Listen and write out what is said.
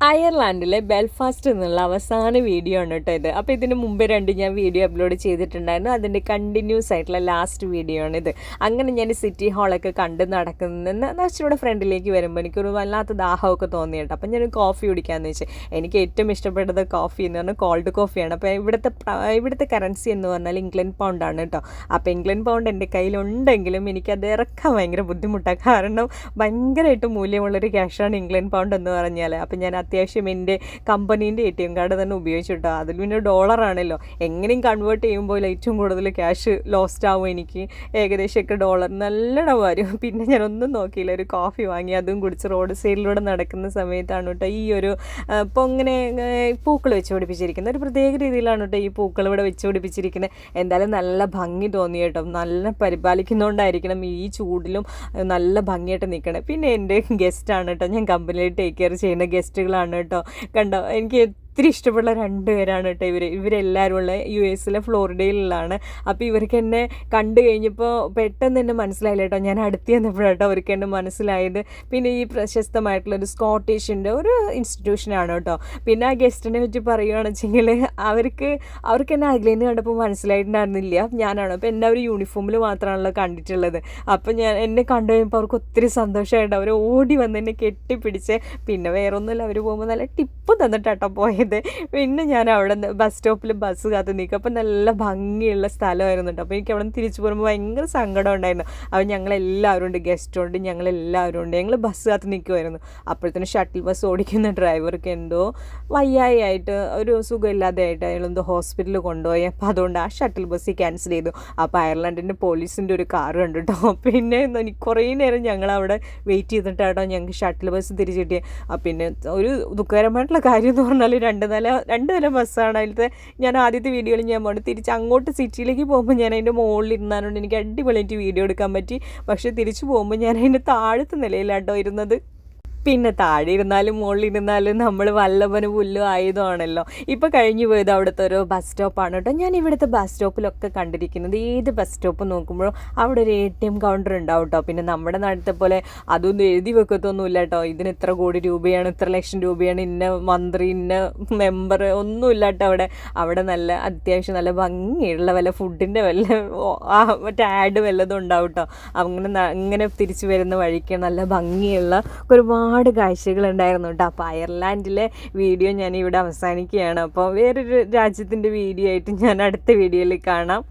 അയർലാൻഡിലെ Belfast എന്നുള്ള അവസാന video ആണ് കേട്ടോ ഇത്. അപ്പോൾ ഇതിന് മുമ്പേ ഞാൻ വീഡിയോ അപ്ലോഡ് ചെയ്തിട്ടുണ്ടായിരുന്നു. അതിൻ്റെ കണ്ടിന്യൂസ് ആയിട്ടുള്ള ലാസ്റ്റ് വീഡിയോ ആണിത്. അങ്ങനെ ഞാൻ സിറ്റി ഹാളൊക്കെ കണ്ട് നടക്കുന്ന നച്ചിയുടെ ഫ്രണ്ടിലേക്ക് വരുമ്പോൾ എനിക്കൊരു വല്ലാത്ത ദാഹമൊക്കെ തോന്നി കേട്ടോ. അപ്പം ഞാൻ കോഫി കുടിക്കാമെന്ന് വെച്ചാൽ എനിക്ക് ഏറ്റവും ഇഷ്ടപ്പെട്ടത് കോഫി എന്ന് പറഞ്ഞാൽ കോൾഡ് കോഫിയാണ്. അപ്പോൾ ഇവിടുത്തെ കറൻസി എന്ന് പറഞ്ഞാൽ ഇംഗ്ലണ്ട് പൗണ്ടാണ് കേട്ടോ. അപ്പോൾ ഇംഗ്ലണ്ട് പൗണ്ട് എൻ്റെ കയ്യിലുണ്ടെങ്കിലും എനിക്കത് ഇറക്കാൻ ഭയങ്കര ബുദ്ധിമുട്ടാണ്. കാരണം ഭയങ്കരമായിട്ട് മൂല്യമുള്ളൊരു ക്യാഷാണ് ഇംഗ്ലണ്ട് പൗണ്ട് എന്ന് പറഞ്ഞാൽ. അപ്പം ഞാൻ അത്യാവശ്യം എൻ്റെ കമ്പനീൻ്റെ ATM കാർഡ് തന്നെ ഉപയോഗിച്ചിട്ടോ. അതിൽ പിന്നെ ഡോളറാണല്ലോ, എങ്ങനെയും കൺവേർട്ട് ചെയ്യുമ്പോൾ ഏറ്റവും കൂടുതൽ ക്യാഷ് ലോസ്റ്റ് ആവും എനിക്ക്. ഏകദേശമൊക്കെ ഡോളർ നല്ലോണം വരും. പിന്നെ ഞാനൊന്നും നോക്കിയില്ല, ഒരു കോഫി വാങ്ങി അതും കുടിച്ച് റോഡ് സൈഡിലൂടെ നടക്കുന്ന സമയത്താണ് കേട്ടോ ഈ ഒരു ഇപ്പോൾ ഇങ്ങനെ പൂക്കൾ വെച്ച് പിടിപ്പിച്ചിരിക്കുന്നത്. ഒരു പ്രത്യേക രീതിയിലാണ് കേട്ടോ ഈ പൂക്കൾ ഇവിടെ വെച്ച് പിടിപ്പിച്ചിരിക്കുന്നത്. എന്തായാലും നല്ല ഭംഗി തോന്നി കേട്ടോ. നല്ല പരിപാലിക്കുന്നതുകൊണ്ടായിരിക്കണം ഈ ചൂടിലും നല്ല ഭംഗിയായിട്ട് നിൽക്കണേ. പിന്നെ എൻ്റെ ഗസ്റ്റാണ് കേട്ടോ, ഞാൻ കമ്പനിയിൽ ടേക്ക് കെയർ ചെയ്യുന്ന ഗസ്റ്റുകളാണ് കേട്ടോ. കണ്ടോ, എനിക്ക് ഒത്തിരി ഇഷ്ടപ്പെട്ട 2 പേരാണ് കേട്ടോ ഇവരെല്ലാവരും ഉള്ള US ഫ്ലോറിഡയിലാണ്. അപ്പോൾ ഇവർക്ക് എന്നെ കണ്ടു കഴിഞ്ഞപ്പോൾ പെട്ടെന്ന് തന്നെ മനസ്സിലായില്ല കേട്ടോ. ഞാൻ അടുത്ത് ചെന്നപ്പോഴാട്ടോ അവർക്ക് എന്നെ മനസ്സിലായത്. പിന്നെ ഈ പ്രശസ്തമായിട്ടുള്ളൊരു സ്കോട്ടിഷിൻ്റെ ഒരു ഇൻസ്റ്റിറ്റ്യൂഷനാണ് കേട്ടോ. പിന്നെ ആ ഗസ്റ്റിനെ പറ്റി പറയുകയാണെന്ന് വെച്ചെങ്കിൽ അവർക്ക് എന്നെ അകലേന്ന് കണ്ടപ്പോൾ മനസ്സിലായിട്ടുണ്ടായിരുന്നില്ല ഞാനാണ്. അപ്പോൾ എന്നെ അവർ യൂണിഫോമിൽ മാത്രമാണല്ലോ കണ്ടിട്ടുള്ളത്. അപ്പോൾ എന്നെ കണ്ടു കഴിയുമ്പോൾ അവർക്ക് ഒത്തിരി സന്തോഷമായിട്ട് അവർ ഓടി വന്ന് എന്നെ കെട്ടിപ്പിടിച്ച്. പിന്നെ വേറൊന്നുമില്ല, അവർ പോകുമ്പോൾ നല്ല ടിപ്പ് തന്നിട്ടാട്ടോ പോയത്. പിന്നെ ഞാൻ അവിടെ നിന്ന് ബസ് സ്റ്റോപ്പിൽ ബസ് കാത്ത് നിൽക്കും. അപ്പം നല്ല ഭംഗിയുള്ള സ്ഥലമായിരുന്നു കേട്ടോ. അപ്പോൾ എനിക്ക് അവിടെ നിന്ന് തിരിച്ചു പോകുമ്പോൾ ഭയങ്കര സങ്കടം ഉണ്ടായിരുന്നു. അപ്പോൾ ഞങ്ങളെല്ലാവരും ഉണ്ട്, ഗസ്റ്റുണ്ട്, ഞങ്ങളെല്ലാവരും ഉണ്ട്. ഞങ്ങൾ ബസ് കാത്ത് നിൽക്കുമായിരുന്നു. അപ്പോഴത്തേനും ഷട്ടിൽ ബസ് ഓടിക്കുന്ന ഡ്രൈവർക്ക് എന്തോ വയ്യായിട്ട് ഒരു സുഖമില്ലാതെ ആയിട്ട് അയാളെന്തോ ഹോസ്പിറ്റലിൽ കൊണ്ടുപോയി. അപ്പോൾ അതുകൊണ്ട് ആ ഷട്ടിൽ ബസ് ക്യാൻസൽ ചെയ്തു. അപ്പോൾ അയർലൻഡിൻ്റെ പോലീസിൻ്റെ ഒരു കാർ ഉണ്ട് കേട്ടോ. പിന്നെ എനിക്ക് കുറേ നേരം ഞങ്ങളവിടെ വെയിറ്റ് ചെയ്തിട്ടാട്ടോ ഞങ്ങൾക്ക് ഷട്ടിൽ ബസ് തിരിച്ചു കിട്ടിയത്. പിന്നെ ഒരു ദുഃഖകരമായിട്ടുള്ള കാര്യം എന്ന് പറഞ്ഞാൽ രണ്ട് നില ബസ്സാണ്. അതിലത്തെ ഞാൻ ആദ്യത്തെ വീഡിയോയിൽ ഞാൻ പോകണം തിരിച്ച് അങ്ങോട്ട് സിറ്റിയിലേക്ക് പോകുമ്പോൾ ഞാൻ അതിൻ്റെ മുകളിൽ ഇരുന്നാലുണ്ട് എനിക്ക് അടിപൊളിയായിട്ട് വീഡിയോ എടുക്കാൻ പറ്റി. പക്ഷേ തിരിച്ചു പോകുമ്പോൾ ഞാൻ അതിൻ്റെ താഴത്തെ നിലയിലാട്ടോ ഇരുന്നത്. പിന്നെ താഴെ ഇരുന്നാലും മുകളിലിരുന്നാലും നമ്മൾ വല്ലഭന് പുല്ലും ആയതുമാണല്ലോ. ഇപ്പോൾ കഴിഞ്ഞു പോയത് അവിടുത്തെ ഒരു ബസ് സ്റ്റോപ്പാണ് കേട്ടോ. ഞാൻ ഇവിടുത്തെ ബസ് സ്റ്റോപ്പിലൊക്കെ കണ്ടിരിക്കുന്നത് ഏത് ബസ് സ്റ്റോപ്പ് നോക്കുമ്പോഴും അവിടെ ഒരു ATM കൗണ്ടർ ഉണ്ടാവും കേട്ടോ. പിന്നെ നമ്മുടെ നാട്ടിലത്തെ പോലെ അതൊന്നും എഴുതി വെക്കത്തൊന്നുമില്ല കേട്ടോ. ഇതിന് ഇത്ര കോടി രൂപയാണ്, ഇത്ര ലക്ഷം രൂപയാണ്, ഇന്ന മന്ത്രി, ഇന്ന മെമ്പർ ഒന്നുമില്ല കേട്ടോ. അവിടെ നല്ല അത്യാവശ്യം നല്ല ഭംഗിയുള്ള വല്ല ഫുഡിൻ്റെ മറ്റേ ആഡ് വല്ലതും ഉണ്ടാവും കേട്ടോ. അങ്ങനെ തിരിച്ചു വരുന്ന വഴിക്ക് നല്ല ഭംഗിയുള്ള ഒരുപാട് കാഴ്ചകളുണ്ടായിരുന്നു കേട്ടോ. അപ്പോൾ അയർലാൻഡിലെ വീഡിയോ ഞാൻ ഇവിടെ അവസാനിക്കുകയാണ്. അപ്പോൾ വേറൊരു രാജ്യത്തിൻ്റെ വീഡിയോ ആയിട്ട് ഞാൻ അടുത്ത വീഡിയോയിൽ കാണാം.